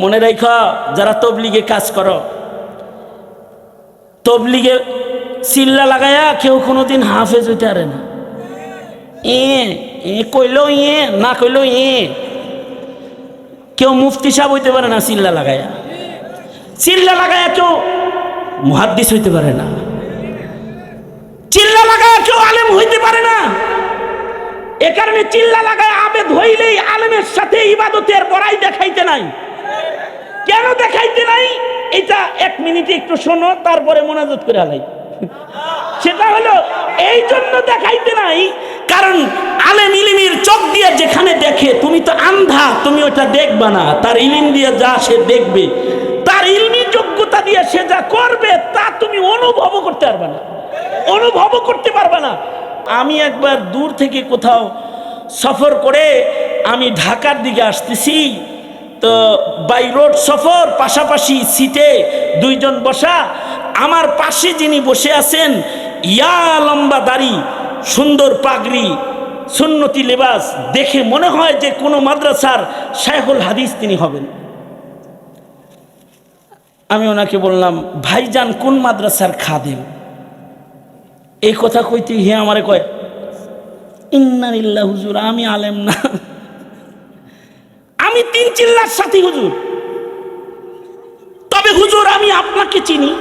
মনে রাখো, যারা তবলিগে কাজ করো, তবলিগে চিল্লা লাগায়া কেউ কোনোদিন হাফেজ হইতে পারে না। কইলেও না কইলেও কেউ মুফতি সাহেব হইতে পারে না চিল্লা লাগায়া। চিল্লা লাগায়া কেউ মুহাদ্দিস হইতে পারে না। চিল্লা লাগায়া কেউ আলেম হইতে পারে না। এ কারণে চিল্লা লাগায় আবেদ হইলেই আলেমের সাথে ইবাদতের বড়াই দেখাইতে নাই। কেন দেখাইতে নাই এটা এক মিনিটে একটু শোনো, তারপরে মোনাজাত করে আলাই। সেটা হলো এই জন্য দেখাইতে নাই, কারণ আলেম ইলিমের চোখ দিয়ে যেখানে দেখে, তুমি তো আন্ধা, তুমি ওটা দেখবা না। তার ইলিম দিয়ে যা সে দেখবে, তার ইলমি যোগ্যতা দিয়ে সে যা করবে তা তুমি অনুভবও করতে পারবে না, অনুভবও করতে পারবে না। আমি একবার দূর থেকে কোথাও সফর করে আমি ঢাকার দিকে আসতেছি, তো বাই রোড সফর, পাশাপাশি সিটে দুইজন বসা। আমার পাশে যিনি বসে আছেন, ইয়া লম্বা দাড়ি, সুন্দর পাগড়ি, সুন্নতি লেবাস, দেখে মনে হয় যে কোনো মাদ্রাসার শায়খুল হাদিস তিনি হবেন। আমি ওনাকে বললাম, ভাইজান কোন মাদ্রাসার খাদেম? এই কথা কইতে হে আমারে কয়, ইন্না লিল্লাহি হুজুর, আমি আলেম না, আমি তিন চিল্লার সাথী হুজুর। তবে হুজুর আমি আপনাকে চিনি।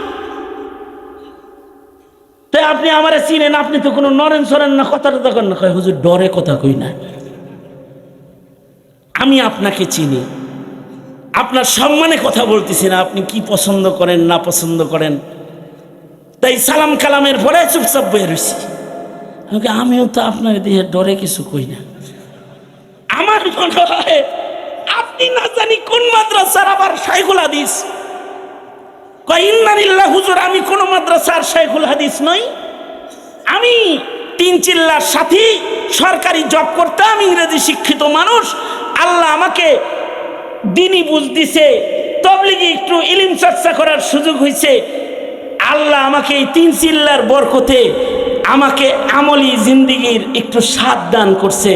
তাই আপনি আমারে চিনেন, আপনি তো কোনো নরেন সরেন না, কথাটা তখন না। কয় হুজুর ডরে কথা কই না, আমি আপনাকে চিনি, আপনার সম্মানে কথা বলতেছি না, আপনি কি পছন্দ করেন না পছন্দ করেন। তাই সালাম কালামের পরে চুপচাপ বয়ে রয়েছি। আমিও তো আপনার দেহে ডরে কিছু কই না। আমার মনে হয় আপনি না জানি কোন মাদ্রাসার আবার শায়খুল হাদিস। কয় ইন্না লিল্লাহি হুজুর, আমি কোন মাদ্রাসার শায়খুল হাদিস নই, আমি তিন চিল্লার সাথী, সরকারি জব করতাম, ইংরেজি শিক্ষিত মানুষ। আল্লাহ আমাকে দিনই বুঝ দিছে, তবলিগি একটু ইলম চর্চা করার সুযোগ হয়েছে। আল্লাহ আমাকে এই তিন চিল্লার বরকতে আমাকে আমলি জিন্দিগির একটু স্বাদ দান করছে।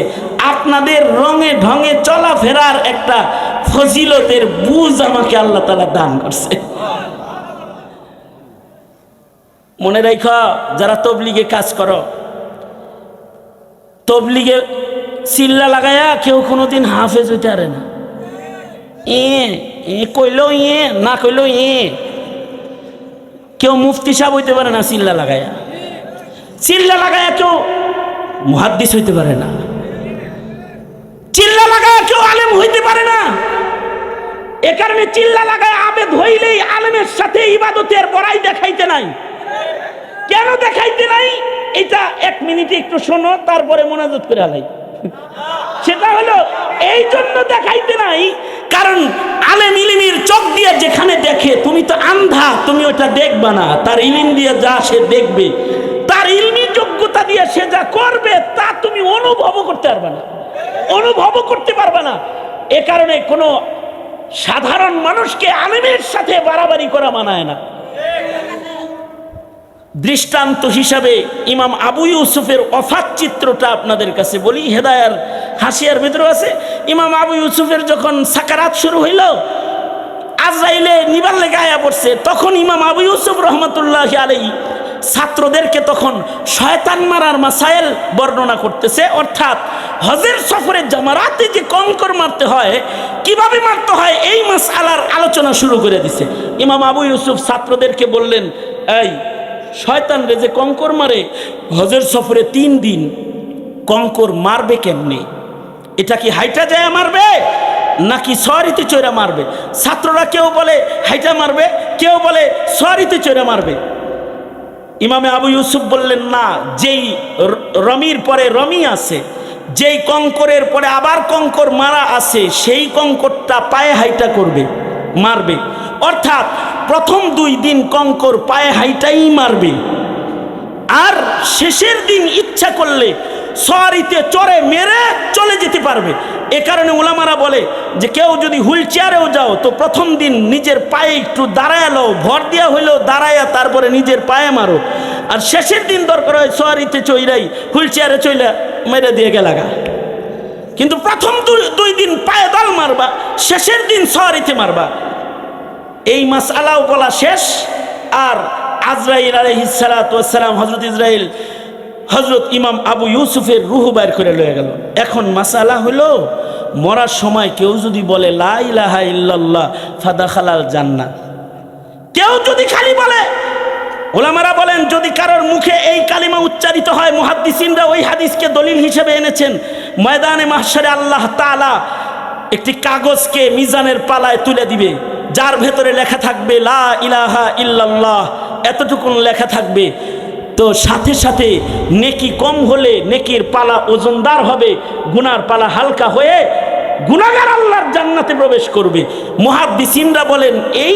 আপনাদের রঙে ঢঙে চলাফেরার একটা ফজিলতের বুঝ আমাকে আল্লাহ তাআলা দান করছে। মনে রাখো, যারা তবলিগে কাজ করো, তবলিগে চিল্লা লাগায়া কেউ কোনোদিন হাফেজ হইতে পারে না। কইলেও না কইলেও কেউ মুফতি সাহেব হইতে পারে না চিল্লা লাগায়া। চিল্লা লাগায়া কেউ মুহাদ্দিস হইতে পারে না। চিল্লা লাগায়া কেউ আলেম হইতে পারে না। এ কারণে চিল্লা লাগায় আবেদ হইলেই আলেমের সাথে ইবাদতের বড়াই দেখাইতে নাই। কেন দেখাইতে নাই এটা এক মিনিটে একটু শোনো, তারপরে মোনাজাত করে আলাই। সেটা হলো এই জন্য দেখাইতে নাই, কারণ আলেম ইলিমের চোখ দিয়ে যেখানে দেখে, তুমি তো আন্ধা, তুমি ওটা দেখবা না। তার ইলিম দিয়ে যা সে দেখবে, তার ইলমি যোগ্যতা দিয়ে সে যা করবে তা তুমি অনুভবও করতে পারবে না, অনুভবও করতে পারবে না। এ কারণে কোনো সাধারণ মানুষকে আলেমের সাথে বাড়াবাড়ি করা মানায় না। দৃষ্টান্ত হিসাবে ইমাম আবু ইউসুফের ওফাত চিত্রটা আপনাদের কাছে বলি, হেদায়ার হাসিয়ার ভিতরে আছে। ইমাম আবু ইউসুফের যখন সাকারাত শুরু হইল, আজরাইলে নিবার লেগে আয়া পড়ছে, তখন ইমাম আবু ইউসুফ রহমতুল্লাহি আলাইহি ছাত্রদেরকে তখন শয়তান মারার মাসাইল বর্ণনা করতেছে। অর্থাৎ হজের সফরে জামারাতে যে কঙ্কর মারতে হয়, কিভাবে মারতে হয়, এই মাসআলার আলোচনা শুরু করে দিছে। ইমাম আবু ইউসুফ ছাত্রদেরকে বললেন, এই শয়তান রে যে কঙ্কর মারে, হজের সফরে 3 দিন কঙ্কর মারবে কেমনে? এটা কি হাইটা যায় মারবে নাকি সওয়ারিতে চড়ে মারবে? ছাত্ররা কেউ বলে হাইটা মারবে, কেউ বলে সওয়ারিতে চড়ে মারবে। ইমামে আবু ইউসুফ বললেন, না, যেই রমির পরে রমি আছে, যেই কঙ্করের পরে আবার কঙ্কর মারা আছে, সেই কঙ্করটা পায়ে হাইটা করবে, মারবে। অর্থাৎ প্রথম 2 দিন কঙ্কর পায়ে হাইটাই মারবে, আর শেষের দিন ইচ্ছা করলে সওয়ারিতে চড়ে মেরে চলে যেতে পারবে। এ কারণে উলামারা বলে যে কেউ যদি হুইল চেয়ারেও যাও, তো প্রথম দিন নিজের পায়ে একটু দাঁড়ায় লও, ভর দিয়া হইলেও দাঁড়াইয়া তারপরে নিজের পায়ে মারো, আর শেষের দিন দরকার হয় সওয়ারিতে চইরাই হুইল চেয়ারে চইলা মেরে দিয়ে গেলাগা। কিন্তু প্রথম 2 দিন পায়ে দল মারবা, শেষের দিন সওয়ারিতে মারবা। এই মাসআলাও বলা শেষ। আর আজরাইল আলাইহিস সালাতু ওয়াস সালাম, হযরত ইসরাইল হযরত ইমাম আবু ইউসুফের রূহ বাইর করে লয়ে গেল। এখন মাসআলা হলো, মরার সময় কেউ যদি বলে লা ইলাহা ইল্লাল্লাহ ফাদাখালাল জান্নাহ, কেউ যদি খালি বলে, ওলামারা বলেন যদি কারোর মুখে এই কালিমা উচ্চারিত হয়, মুহাদ্দিসিনরা ওই হাদিসকে দলিল হিসেবে এনেছেন, ময়দানে মাহশারে আল্লাহ তাআলা একটি কাগজকে মিজানের পালায় তুলে দিবে, যার ভেতরে লেখা থাকবে লা ইলাহা ইল্লাল্লাহ, এতটুকুন লেখা থাকবে। তো সাথে সাথে নেকি কম হলে নেকির পালা ওজনদার হবে, গুনার পালা হালকা হয়ে গুনাহগার আল্লাহর জান্নাতে প্রবেশ করবে। মুহাদ্দিসিনরা বলেন এই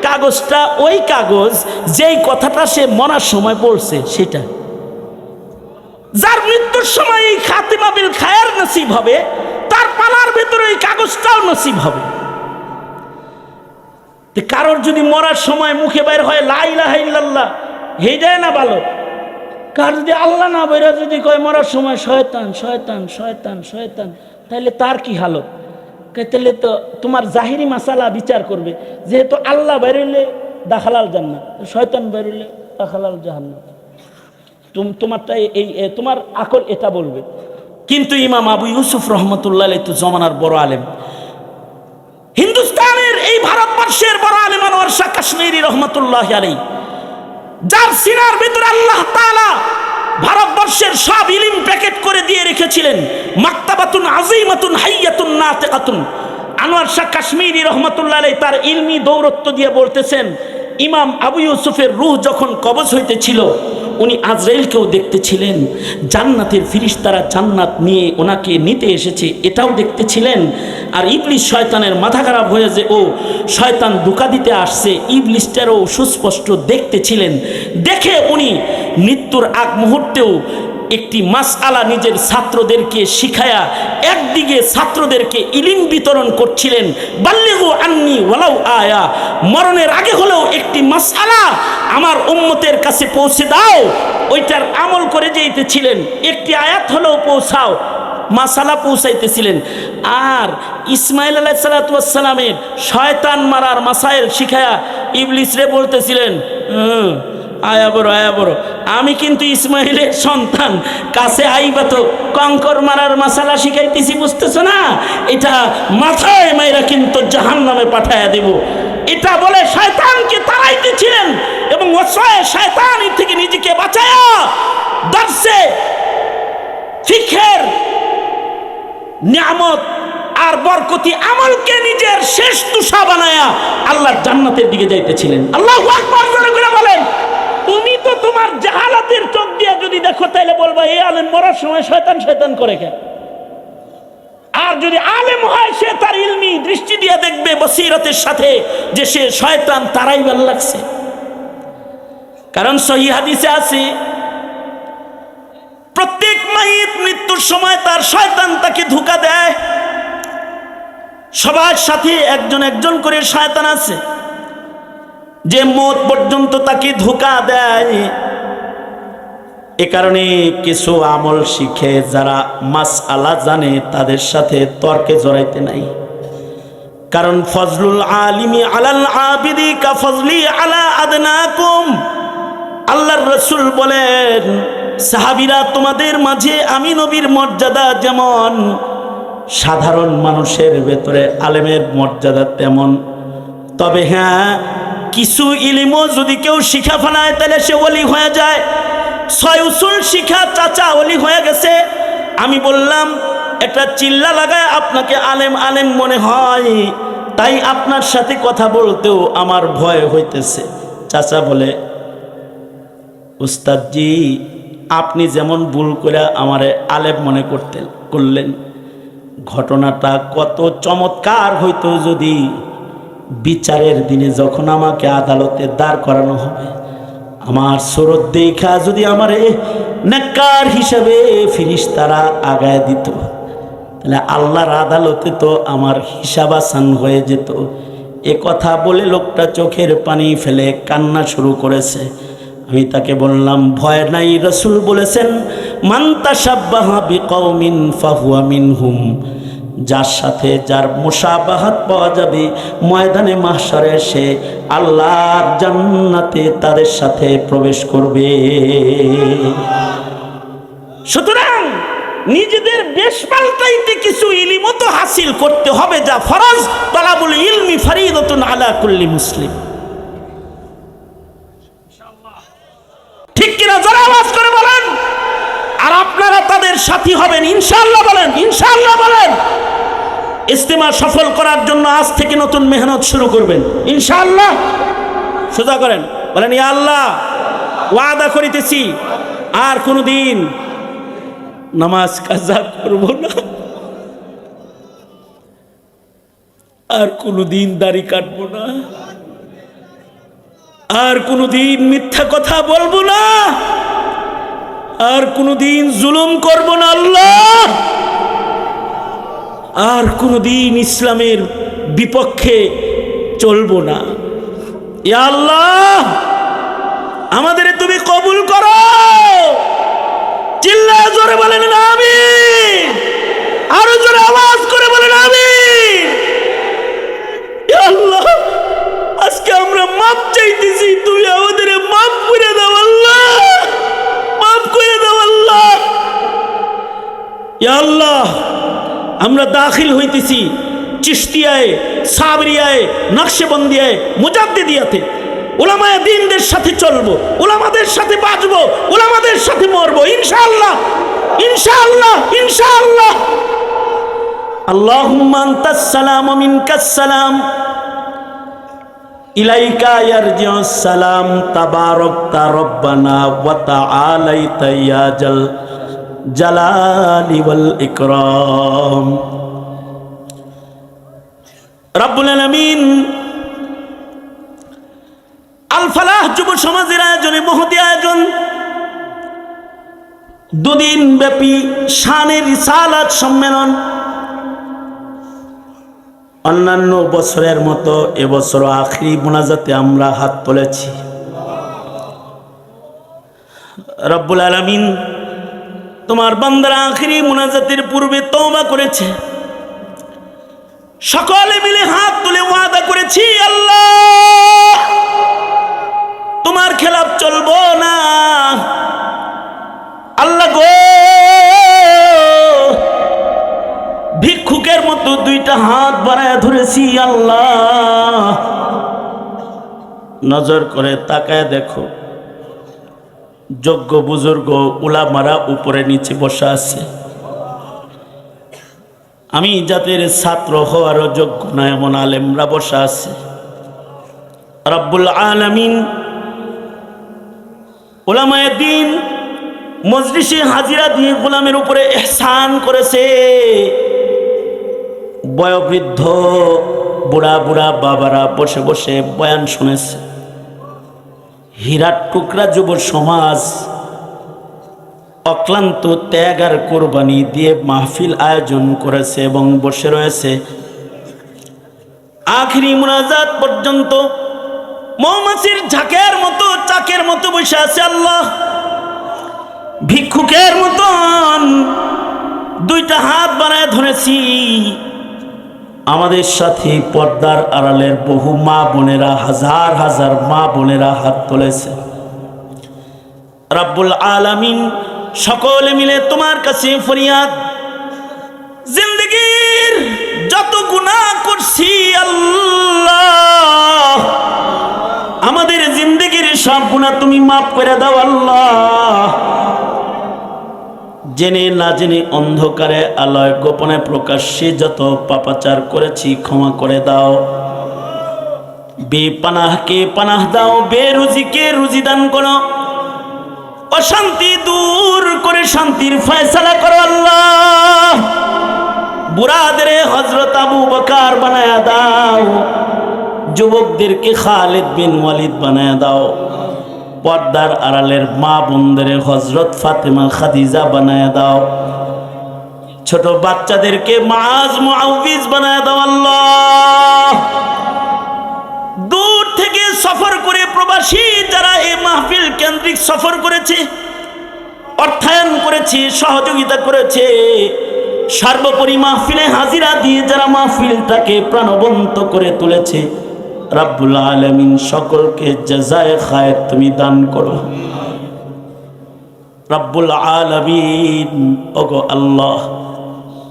কাগজটা ওই কাগজ যেই কথাটা সে মরার সময় পড়ছে, সেটা যার মৃত্যুর সময় এই খাতিমা বিল খায়ের নসিব হবে, তার পালার ভেতরে এই কাগজটাও নসিব হবে। কারোর যদি মরার সময় মুখে বের হয় লা ইলাহা ইল্লাল্লাহ, হেইটাই না ভালো। কার যদি আল্লাহ না বেরা যদি কয় মরার সময় শয়তান শয়তান শয়তান শয়তান, তাহলে তার কি হালত? তাহলে তো তোমার জাহিরি মাসালা বিচার করবে, যেহেতু আল্লাহ বেরোলে দাখালাল জান্নাত, শয়তান বেরোলে দাখালাল জাহান্নাম। তোমারটা এই তোমার আকল এটা বলবে। কিন্তু ইমাম আবু ইউসুফ রহমতুল্লাহ আলাইহি তো জমানার বড় আলেম, হিন্দুস্তানের এই ভারতবর্ষের বড় আলেম আনোয়ার শাহ কাশ্মীরি রহমতুল্লাহ আলাইহি, যার সিনার ভিতরে আল্লাহ তাআলা ভারতবর্ষের সব ইলম প্যাকেট করে দিয়ে রেখেছিলেন, মাকতাবাতুন আযীমাতুন হাইয়াতুন নাতিকাতুন। আনোয়ার শাহ কাশ্মীরি রহমতুল্লাহ আলাইহি তার ইলমি দৌরত্ব দিয়ে বলতেছেন, ইমাম আবু ইউসুফের রূহ যখন কবজ হইতেছিল, উনি আজরাইলকেও দেখতেছিলেন, জান্নাতের ফিরিস্তারা জান্নাত নিয়ে ওনাকে নিতে এসেছে এটাও দেখতেছিলেন। আর ইবলিস শয়তানের মাথা খারাপ হয়ে যে ও শয়তান ধোঁকা দিতে আসছে, ইবলিসটারও সুস্পষ্ট দেখতেছিলেন। দেখে উনি মৃত্যুর আগ মুহূর্তেও একটি মাসআলা নিজের ছাত্রদেরকে শিখায়া একদিকে ছাত্রদেরকে ইলম বিতরণ করছিলেন, বাল্লিগু আন্নি ওয়ালাউ আয়া, মরণের আগে হলেও একটি মাসআলা আমার উম্মতের কাছে পৌঁছে দাও, ওইটার আমল করে যেতেছিলেন। একটি আয়াত হলেও পৌঁছাও, মাসালা পৌঁছাইতেছিলেন। আর ইসমাইল আলাইহিস সালাতু ওয়াস সালামের শয়তান মারার মাসাইল শিখায়া ইবলিসরে বলতেছিলেন, আয়া বড় আমি কিন্তু ইসমাইলের সন্তান, কাছে আইবা তো কঙ্কর মারার মাসালা শিখাইতেছি, বুঝতেছো না? এটা মাথায় মাইরা কিন্তু জাহান্নামে পাঠায়া দেব, এটা বলে শয়তানকে তাড়াইতেছিলেন। এবং ওয়াসওয়ায়ে শয়তানি থেকে নিজেকে বাঁচায়া দর্শে ফিকহের নিয়ামত আর বরকতি আমলকে নিজের শেষ তুষা বানায়া আল্লাহর জান্নাতের দিকে যাইতেছিলেন। আল্লাহু আকবার করে বলেন। তুমি তো তোমার জাহালাতের চোখ দিয়ে যদি দেখো, তাহলে বলবা এই আলেম মরার সময় শয়তান শয়তান করে কেন? আর যদি আলেম হয়, সে তার ইলমি দৃষ্টি দিয়ে দেখবে বসিরতের সাথে যে সে শয়তান তারাইবার লাগছে। কারণ সহিহ হাদিসে আছে, প্রত্যেক মাইত মৃত্যুর সময় তার শয়তান তাকে ধোঁকা দেয়। সবার সাথে একজন একজন করে শয়তান আছে যে মত পর্যন্ত তাকে ধোঁকা দেয়। এ কারণে কিছু আমল শিখে যারা মাসআলা জানে তাদের সাথে তর্কে জড়াইতে নাই। কারণ ফজলুল আলিমি আলাল আবিদি কা ফজলি আলা আদনাকুম, আল্লাহর রাসূল বলেন, সাহাবীরা তোমাদের মাঝে আমি নবীর মর্যাদা যেমন, সাধারণ মানুষের ভেতরে আলেমের মর্যাদা তেমন। তবে হ্যাঁ, কিছু ইলমও যদি কেউ শিখা ফেলায় তাহলে সে ওলি হয়ে যায়। 6 উসুল শিখা চাচা ওলি হয়ে গেছে। আমি বললাম একটা চিল্লা লাগায় আপনাকে আলেম আলেম মনে হয়, তাই আপনার সাথে কথা বলতেও আমার ভয় হইতেছে। চাচা বলে, উস্তাদজি আপনি যেমন ভুল করে আমারে আলেম মনে করলেন, ঘটনাটা কত চমৎকার হইতো যদি বিচারের দিনে যখন আমাকে আদালতে দাঁড় করানো হবে, আমার সুরত দেখা যদি আমারে নেককার হিসাবে ফিরিস্তারা আগায় দিত, তাহলে আল্লাহর আদালতে তো আমার হিসাব আসান হয়ে যেত। এ কথা বলে লোকটা চোখের পানি ফেলে কান্না শুরু করেছে। আমি তাকে বললাম, ভয় নাই, রাসূল বলেছেন মান তাশাব্বাহা বিকওমিন ফাহুয়া মিনহুম, যার সাথে যার মুশাবাহাত পাওয়া যাবে ময়দানে মাহশারে সে আল্লাহর জান্নাতে তাদের সাথে প্রবেশ করবে। সুতরাং নিজেদের বেশ পাল্টাইতে কিছু ইলমও তো হাসিল করতে হবে, যা ফরজ। তালাবুল ইলমি ফরিদাতুন আলা কুল্লি মুসলিম। ঠিক কিনা? যারা আওয়াজ করে বলেন। আর আপনারা তাদের সাথী হবেন ইনশাআল্লাহ বলেন, ইনশাআল্লাহ বলেন। ইজতিমা সফল করার জন্য আজ থেকে নতুন মেহনত শুরু করবেন ইনশাআল্লাহ। সোজা করেন, বলেন ইয়া আল্লাহ, ওয়াদা করিতেছি আর কোনদিন নামাজ কাজা করব না, আর কোনদিন দাড়ি কাটবো না, আর কোনদিন মিথ্যা কথা বলবো না, আর কোনদিন জুলুম করব না আল্লাহ, আর কোনদিন ইসলামের বিপক্ষে চলবো না। ইয়া আল্লাহ, আমাদের তুমি কবুল করো। চিল্লায় জোরে বলেন আমিন, আরো জোরে আওয়াজ করে বলেন আমিন। ইয়া আল্লাহ, আজকে আমরা মাপ চাইতেছি, তুমি আমাদের মাপ করে দাও আল্লাহ, মাপ করে দাও আল্লাহ। ইয়া আল্লাহ, আমরা দাখিল হইতেছি চিশতিয়ায়, সাবরিয়ায়, নকশবন্দিয়ায়, মুজাদ্দিদিয়াতে। উলামায়ে দ্বীনদের সাথে চলবো, উলামাদের সাথে বাঁচবো, উলামাদের সাথে মরবো ইনশাআল্লাহ, ইনশাআল্লাহ, ইনশাআল্লাহ। আল্লাহুম্মা আনতাস সালাম ওয়া মিনকাস সালাম, ইলাইকা ইয়ারজিউস সালাম, তাবারাকতা রব্বানা ওয়া তাআলাইতা ইয়া জালালি ওয়াল ইকরাম। রব্বুল আলামিন আল ফালাহ যুব সমাজের আয়োজনে মহতি আয়োজন, দুদিন ব্যাপী শানে রিসালাত সম্মেলন। অন্যান্য বছরের মতো এবছর আখিরি মুনাজাতে আমরা হাত তুলেছি। রব্বুল আলামিন তোমার বান্দারা আখিরি মুনাজাতের পূর্বে তওবা করেছে, সকলে মিলে হাত তুলে ওয়াদা করেছি আল্লাহ তোমার খেলাফ চলবো না। আল্লাহ গো, ভিক্ষুকের মতো দুইটা হাত বাড়ায় ধরেছি আল্লাহ, নজর করে তাকায় দেখো, যোগ্য বুজুর্গ উলামারা উপরে নিচে বসা আছে। আমি জাতির ছাত্র হওয়ারও যোগ্য না এমন আলেমরা বসা আছে। রব্বুল আলামিন উলামায়ে দ্বীন মজলিসে হাজিরা দিয়ে গোলামের উপরে ইহসান করেছে। বয়োবৃদ্ধ বুড়া বুড়া বাবারা বসে বসে বয়ান শুনেছে। হীরার টুকরা যুব সমাজ অক্লান্ত ত্যাগ আর কোরবানি দিয়ে মাহফিল আয়োজন করেছে এবং বসে রয়েছে আখিরি মুনাজাত পর্যন্ত। মৌমাছির ঝাঁকের মতো চাকের মতো বসে আছে আল্লাহ, ভিক্ষুকের মতন দুইটা হাত বাড়ায় ধরেছি। আমাদের সাথে পর্দার আড়ালের বহু মা বোনেরা, হাজার হাজার মা বোনেরা হাত তুলেছে। রব্বুল আলামিন সকলে মিলে তোমার কাছে ফরিয়াদ, জিন্দেগীর যত গুনাহ করছি আল্লাহ, আমাদের জিন্দেগীর সব গুনাহ তুমি মাফ করে দাও আল্লাহ। জেনে না জেনে অন্ধকারে আলোয় গোপনে প্রকাশ্যে যত পাপাচার করেছি ক্ষমা করে দাও। বেপানাহকে পানাহ দাও, বেরুজিকে রুজি দান করো, অশান্তি দূর করে শান্তির ফয়সালা করো আল্লাহ। বুড়াদের হযরত আবু বকর বানায়া দাও, যুবকদেরকে খালিদ বিন ওয়ালিদ বানায়া দাও, পর্দার আড়ালের মা বোনদের হযরত ফাতেমা খাদিজা বানায়া দাও, ছোট বাচ্চাদেরকে মুআজ মুআউযিজ বানায়া দাও আল্লাহ। দূর থেকে সফর করে প্রবাসী যারা এই মাহফিল কেন্দ্রে সফর করেছে, অর্থায়ন করেছে, সহযোগিতা করেছে। সর্বোপরি মাহফিলে হাজিরা দিয়ে যারা মাহফিলটাকে প্রাণবন্ত করে তুলেছে, রব্বুল আলামিন সকলকে জাযায়ে খায়ের তুমি দান করো। রব্বুল আলামিন, ওগো আল্লাহ,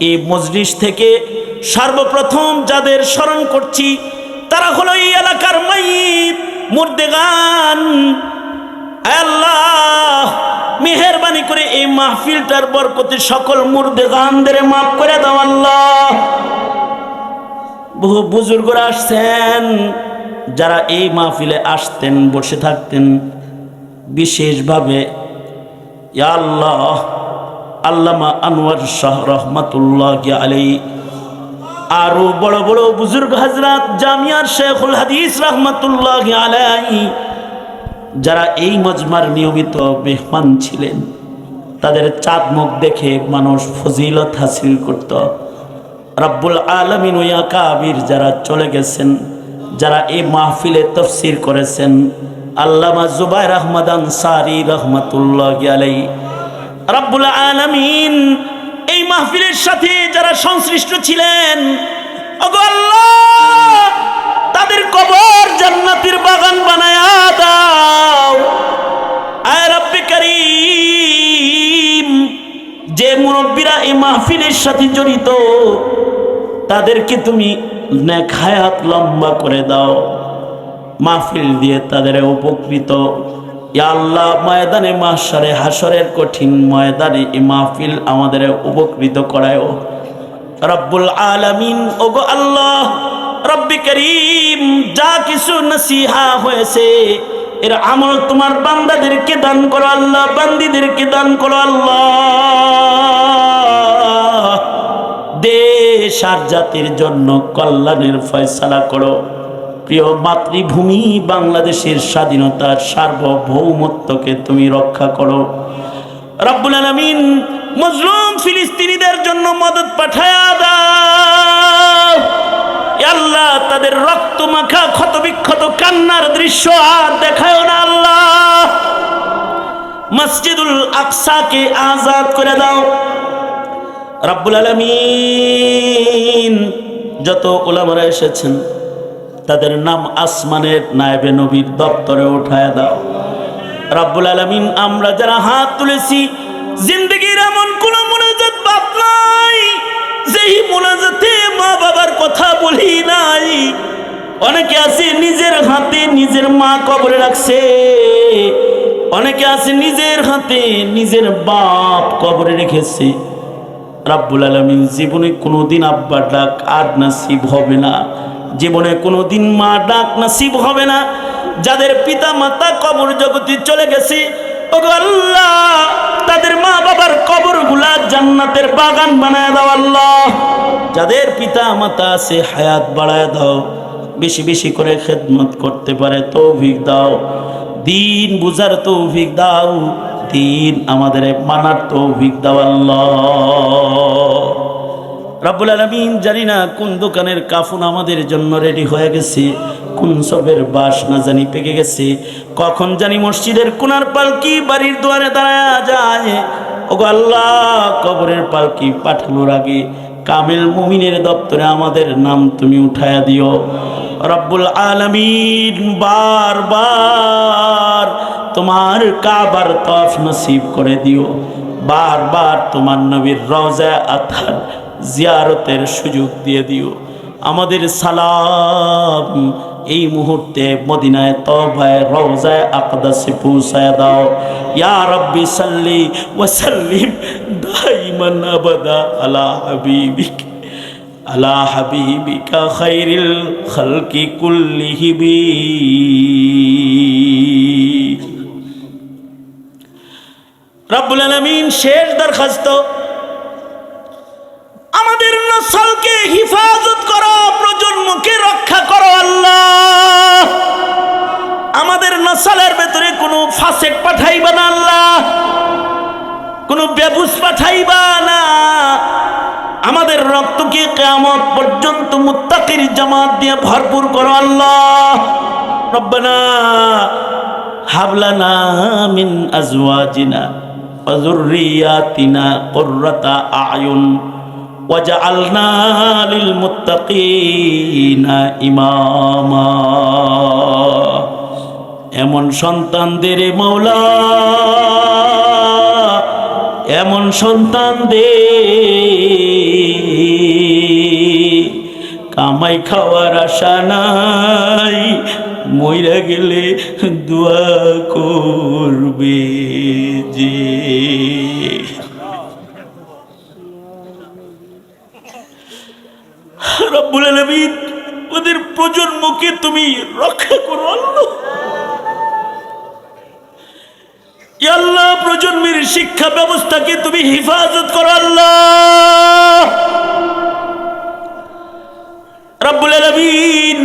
এই মজলিস থেকে সর্বপ্রথম যাদের স্মরণ করছি তারা হলো এই এলাকার মাইয়িত মুর্দেগান। আল্লাহ, মেহেরবানি করে এই মাহফিলটার বরকতে সকল মুর্দেগানদের মাফ করে দাও আল্লাহ। বহু বুজুর্গরা আসছেন, যারা এই মাহফিলে আসতেন, বসে থাকতেন, বিশেষভাবে ইয়া আল্লাহ আল্লামা আনোয়ার শাহ রহমাতুল্লাহি আলাইহি, আরো বড় বড় বুজুর্গ হযরত জামিয়ার শেখুল হাদিস রহমাতুল্লাহি আলাইহি, যারা এই মজমার নিয়মিত মেহমান ছিলেন, তাদের চাঁদ মুখ দেখে মানুষ ফজিলত হাসিল করত। রব্বুল আলামিন ওই আকাবির যারা চলে গেছেন, যারা এই মাহফিলে তাফসীর করেছেন, আল্লামা জুবায়ের আহমদ আনসারী রহমাতুল্লাহি আলাইহি, রব্বুল আলামিন এই মাহফিলের সাথে যারা সংশ্লিষ্ট ছিলেন, ওগো আল্লাহ, তাদের কবর জান্নাতের বাগান বানায়া দাও। আয় রব্বে কারীম, যে মুরব্বীরা এই মাহফিলের সাথে জড়িত, তাদেরকে তুমি নেক হায়াত লম্বা করে দাও, মাহফিল দিয়ে তাদের উপকৃত। ইয়া আল্লাহ, ময়দানে মাহশারে হাসরের কঠিন ময়দানে এই মাহফিল আমাদের উপকৃত করায় রব্বুল আলামিন। ওগো আল্লাহ রব্বে করিম, যা কিছু নসিহা হয়েছে এর আমল তোমার বান্দাদেরকে দান করো আল্লাহ, বান্দীদেরকে দান করো আল্লাহ। দেশ আর জাতির জন্য কল্যাণের ফয়সালা করো। প্রিয় মাতৃভূমি বাংলাদেশের স্বাধীনতার সার্বভৌমত্বকে তুমি রক্ষা করো রব্বুল আলামিন। মজলুম ফিলিস্তিনিদের জন্য মদদ পাঠায়া দাও আল্লাহ। তাদের রক্ত মাখা ক্ষতবিক্ষত কান্নার দৃশ্য আর দেখায় না আল্লাহ। মসজিদুল আকসাকে আজাদ করে দাও রব্বুল আলামিন। যত উলামারা এসেছেন তাদের নাম আসমানের নায়েবে নবীর দপ্তরে উঠায় দাও রব্বুল আলামিন। আমরা যারা হাত তুলেছি, জিন্দেগির এমন কোন মুনাজাত বাদ নাই যেই মুনাজাতে মা বাবার কথা বলি নাই। অনেকে আছে নিজের হাতে নিজের মা কবরে রাখছে, অনেকে আছে নিজের হাতে নিজের বাপ কবরে রেখেছে। রব্বুল আলামিন, জীবনে কোনোদিন আব্বা ডাক আর নসিব হবে না, জীবনে কোনোদিন মা ডাক নসিব হবে না। যাদের পিতা মাতা কবর জগতে চলে গেছে, ওগো আল্লাহ, তাদের মা বাবার কবরগুলা জান্নাতের বাগান বানায় দাও আল্লাহ। যাদের পিতা মাতা আছে হায়াত বাড়ায় দাও, বেশি বেশি করে খেদমত করতে পারে তৌফিক দাও, দিন বুঝার তৌফিক দাও, দিন আমাদের মানার তৌফিক দাও আল্লাহ রব্বুল আলামিন। জানি না কোন দোকানের কাফন আমাদের জন্য রেডি হয়ে গেছে, কোন সবের বাস না জানি পেকে গেছে, কখন জানি মসজিদের কোনার পালকি বাড়ির দুয়ারে দাঁড়ায় যায়। ওগো আল্লাহ, কবরের পালকি পাঠানোর আগে কামিল মুমিনের দপ্তরে আমাদের নাম তুমি উঠায়া দিও রব্বুল আলামিন। বারবার তোমার কাবার তওয়াফ নসিব করে দিও, বারবার তোমার নবীর রওজা আতহার জিয়ারতের সুযোগ দিয়ে দিও। আমাদের সালাম এই মুহূর্তে মদিনায় তওবায় রওজায় আকদাসে পৌঁছায় দাও ইয়া রাব্বি সাল্লি ওয়া সাল্লিম দাইমান আবাদা আলা হাবিবিকা খাইরিল খালকি কুল্লিহিম। রব্বুল আলামিন, শেষ দরখাস্ত, আমাদের নসলকে হিফাজত করো, প্রজন্মকে রক্ষা করো আল্লাহ। আমাদের নসলের ভেতরে কোনো ফাসেক পাঠাইবা না আল্লাহ, কোনো বেবুস পাঠাইবা না। আমাদের রক্তকে কিয়ামত পর্যন্ত মুত্তাকির জামাত দিয়ে ভরপুর করো আল্লাহ। রব্বানা হাবলানা মিন আজওয়াজিনা ওয়া যুররিয়াতিনা কুররাতা আয়ুন ওয়াজআলনা লিল মুত্তাকিনা ইমামা। এমন সন্তান দে রে মাওলা, এমন সন্তান দে, কামাই খাওয়ার আশা নাই, মইরা গেলে দোয়া করবে যে। রব্বুল আলামিন ওদের প্রজন্মকে তুমি রক্ষা করো আল্লাহ। ইয়া আল্লাহ, প্রজন্মের শিক্ষা ব্যবস্থাকে তুমি হেফাজত করো আল্লাহ। রব্বুল আলামিন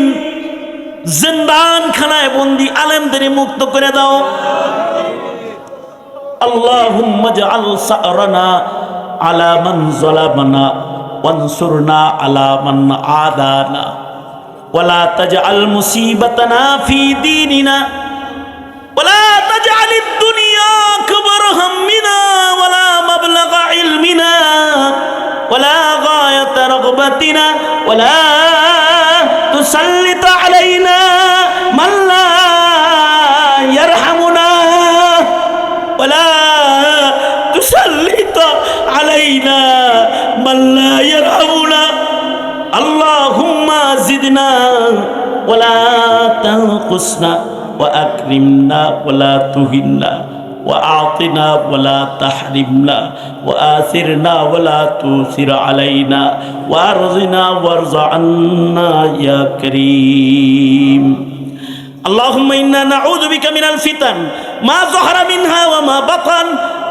জিন্দান খানায় বন্দী আলেমদের মুক্ত করে দাও। আল্লাহুম্মা জাআল সা'রানা আলা মান যালামানা ওয়ানসুরনা আলা মান আদানা ওয়ালা তাজআল মুসিবাতানা ফি দীনিনা ওয়ালা তাজআলিদ দুনিয়া আকবার হাম্মিনা ওয়ালা মাবলাগা ইলমিনা ওয়ালা গায়াতা রাগবাতিনা ওয়ালা তুসাল্লিত আলাইনা মান লা ইয়ারহামুনা ওয়ালা তুসাল্লিত আলাইনা মান লা ইয়ারহামুনা। আল্লাহুম্মা জিদনা ওয়ালা তানকুসনা ওয়া আকরিমনা ওয়ালা তুহিননা ওয়া আতিনা ওয়ালা তাহরিমনা ওয়া আথিরনা ওয়ালা তুসির আলাইনা ওয়া আরজিনা ওয়ারযা আন্না ইয়া কারীম। আল্লাহুম্মা ইন্না নাউযু বিকা মিনাল ফিতান মা যাহারা মিনহা ওয়া মা বাতান।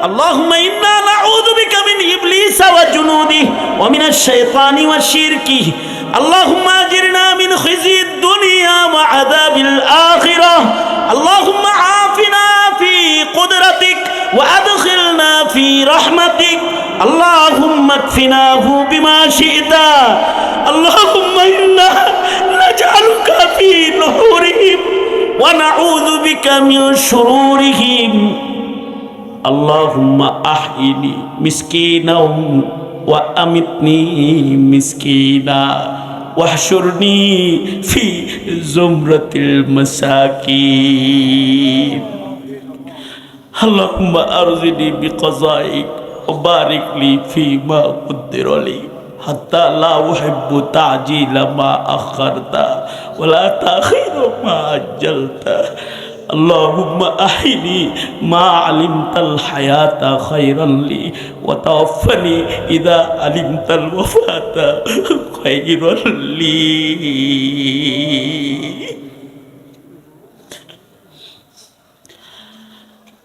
আল্লাহুম্মা ইন্না নাউযু বিকা মিন ইবলিস ওয়া জুনুদিহি ওয়া মিনাশ শাইতানি ওয়া শিরকিহি। আল্লাহুম্মা আজিরনা মিন খিজিদ দুনিয়া ওয়া আযাবিল আখিরাহ। আল্লাহুম্মা আফিনা ফি কুদরাতিক ওয়া আদখিলনা ফি রাহমাতিক। আল্লাহুম্মা কফিনাহু বিমা শি'তা। আল্লাহুম্মা ইন্না নাজআলুকা ফি নুহুরিহিম ওয়া নাউযু বিকা মিন শুরুরিহিম। আল্লাহুম্মা আহইনি মিসকিনাও ওয়া আমিতনি মিসকিনা ওয়াহশুরনি ফি জুমরাতিল মাসাকিন। আল্লাহুম্মা আরজিনি বিকাযাইক ওয়া বারিক লি ফীমা কুদ্দিরা লি হাত্তা লা উহিব্বু তা'জিলা মা আখারতা ওয়া লা তাখিরা মা আজ্জালতা। আল্লাহুম্মা আহিনি মা আলিমতাল হায়াতা খায়রান লি ওয়া তাওয়াফফানি ইযা আলিমতাল ওয়াফাতা খায়রান লি।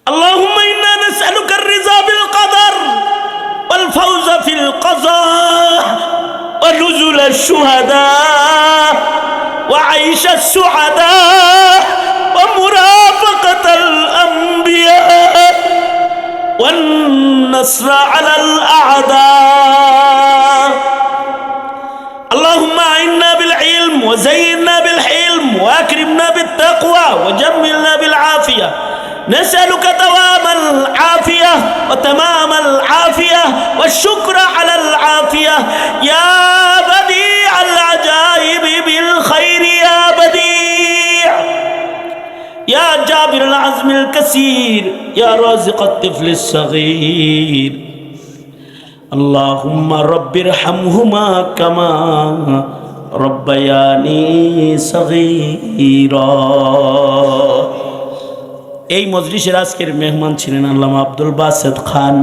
আল্লাহুম্মা ইন্না নাসআলুকা আর-রিযা বিল কদর ওয়াল ফাওজা ফিল কাযা ওয়া নুজুল আশ-শুহাদা ওয়া আইশা আশ-শুহাদা ومرافقة الأنبياء والنصر على الأعداء. اللهم أعنا بالعلم وزينا بالحلم وأكرمنا بالتقوى وجملنا بالعافية. نسألك دوام العافية وتمام العافية والشكر على العافية يا بديع العجائب بالخير يا بديع يا جابر العزم الكثير يا رازق الطفل الصغير. اللهم رب ارحمهما كما ربياني صغيرا. এই মজলিসের আজকের মেহমান ছিলেন আল্লামা আব্দুল বাসেত খান।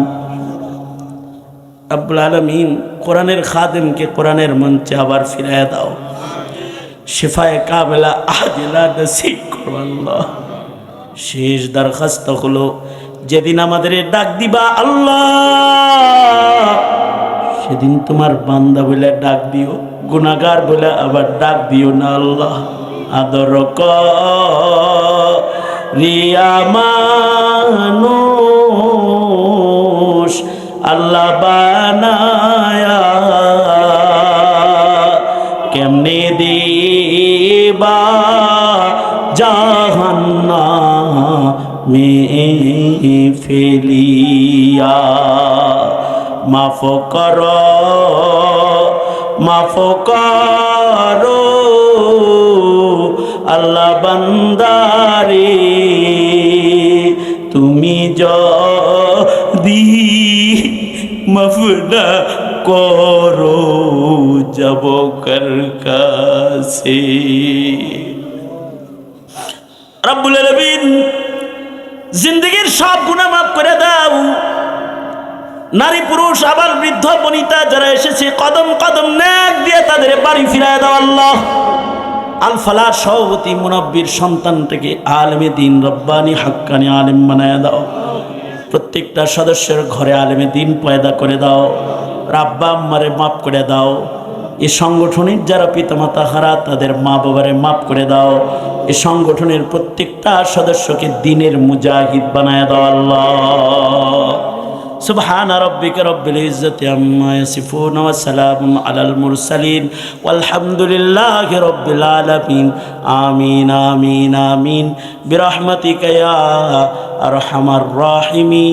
রব্বুল আলামিন কোরআনের খাদেমকে কোরআনের মঞ্চে আবার ফিরিয়ে দাও, শিফায়ে কামেলা আজিলা নসিব করো আল্লাহ। শেষ দরখাস্ত হলো, যেদিন আমাদের ডাক দিবা আল্লাহ, সেদিন তোমার বান্দা বলে ডাক দিও, গুনাহগার বলে আবার ডাক দিও না আল্লাহ। আদর রিয়া মানুষ আল্লাহ বানায়া, কেমনে দেবা জাহান্নাম ফেলিয়া মাফ করো মাফ করো আল্লাহ বান্দারে তুমি যদি মাফ না করো যাব কার কাছে। রব্বুল আলামিন জিন্দেগীর সব গুনাহ মাফ করে দাও। নারী পুরুষ আবার বৃদ্ধ বনিতা যারা এসেছে কদম কদম নেক দিয়ে তাদের বাড়ি ফিরায় দাও আল্লাহ। আল ফালার সভাপতি মুনাব্বির সন্তানটাকে আলেমে দিন রব্বানি হাক্কানি আলেম বানায় দাও। প্রত্যেকটা সদস্যের ঘরে আলেমে দিন পয়দা করে দাও। রাব্বা আম্মারে মাফ করে দাও। এই সংগঠনের যারা পিতামাতা হারা তাদের মা বাবারে মাফ করে দাও। এই সংগঠনের প্রত্যেকটা সদস্যকে দিনের মুজাহিদ বানায় দাও আল্লাহ। سبحان ربك رب العزة عما يصفون وسلام على المرسلين والحمد لله رب العالمين آمين آمين آمين برحمتك يا أرحم الراحمين.